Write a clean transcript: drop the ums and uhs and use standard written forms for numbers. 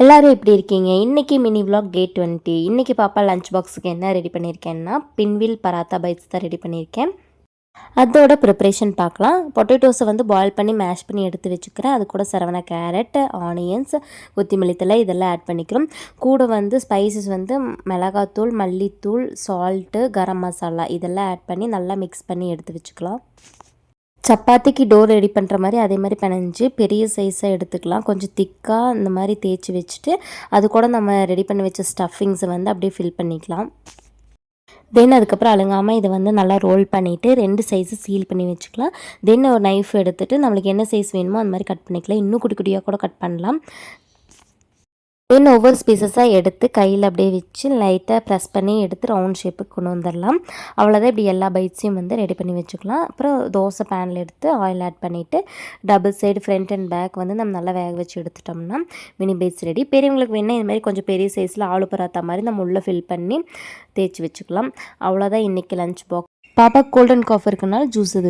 எல்லாரும் எப்படி இருக்கீங்க? இன்னைக்கு மினி விலாக் டே 20. இன்னைக்கு பாப்பா லஞ்ச் பாக்ஸுக்கு என்ன ரெடி பண்ணியிருக்கேன்னா, பின்வில் பராத்தா பைட்ஸ் தான் ரெடி பண்ணியிருக்கேன். அதோட ப்ரிப்பரேஷன் பார்க்கலாம். பொட்டேட்டோஸை வந்து பாயில் பண்ணி மேஷ் பண்ணி எடுத்து வச்சுக்கிறேன். அது கூட சரவணா கேரட், ஆனியன்ஸ், கொத்தமல்லி தழை இதெல்லாம் ஆட் பண்ணிக்கிறோம். கூட வந்து ஸ்பைசஸ் வந்து மிளகாத்தூள், மல்லித்தூள், சால்ட்டு, கரம் மசாலா இதெல்லாம் ஆட் பண்ணி நல்லா மிக்ஸ் பண்ணி எடுத்து வச்சுக்கலாம். சப்பாத்திக்கு டோ ரெடி பண்ணுற மாதிரி அதே மாதிரி பிணைஞ்சு பெரிய சைஸாக எடுத்துக்கலாம். கொஞ்சம் திக்காக இந்த மாதிரி தேய்ச்சி வச்சுட்டு அது கூட நம்ம ரெடி பண்ணி வச்ச ஸ்டஃபிங்ஸை வந்து அப்படியே ஃபில் பண்ணிக்கலாம். தென் அதுக்கப்புறம் அழுங்காமல் இதை வந்து நல்லா ரோல் பண்ணிவிட்டு 2 சைஸு சீல் பண்ணி வச்சுக்கலாம். தென் ஒரு நைஃப் எடுத்துகிட்டு நம்மளுக்கு என்ன சைஸ் வேணுமோ அந்த மாதிரி கட் பண்ணிக்கலாம். இன்னும் குட்டி குட்டியாக கூட கட் பண்ணலாம். தென் ஒவ்வொரு பீசஸாக எடுத்து கையில் அப்படியே வச்சு லைட்டாக ப்ரெஸ் பண்ணி எடுத்து ரவுண்ட் ஷேப்புக்கு கொண்டு வந்துடலாம். அவ்வளோதான். இப்படி எல்லா பைட்ஸையும் வந்து ரெடி பண்ணி வச்சுக்கலாம். அப்புறம் தோசை பேனில் எடுத்து ஆயில் ஆட் பண்ணிவிட்டு double side front and back வந்து நம்ம நல்லா வேக வச்சு எடுத்துட்டோம்னா மினி பைட்ஸ் ரெடி. பெரியவங்களுக்கு வேணால் இது மாதிரி கொஞ்சம் பெரிய சைஸில் ஆலு பராத்தா மாதிரி நம்ம உள்ளே ஃபில் பண்ணி தேய்ச்சி வச்சுக்கலாம். அவ்வளோதான் இன்றைக்கி லஞ்ச் பாக்ஸ். பாப்பா கோல்டன் காஃபி இருக்கனால ஜூஸ் இது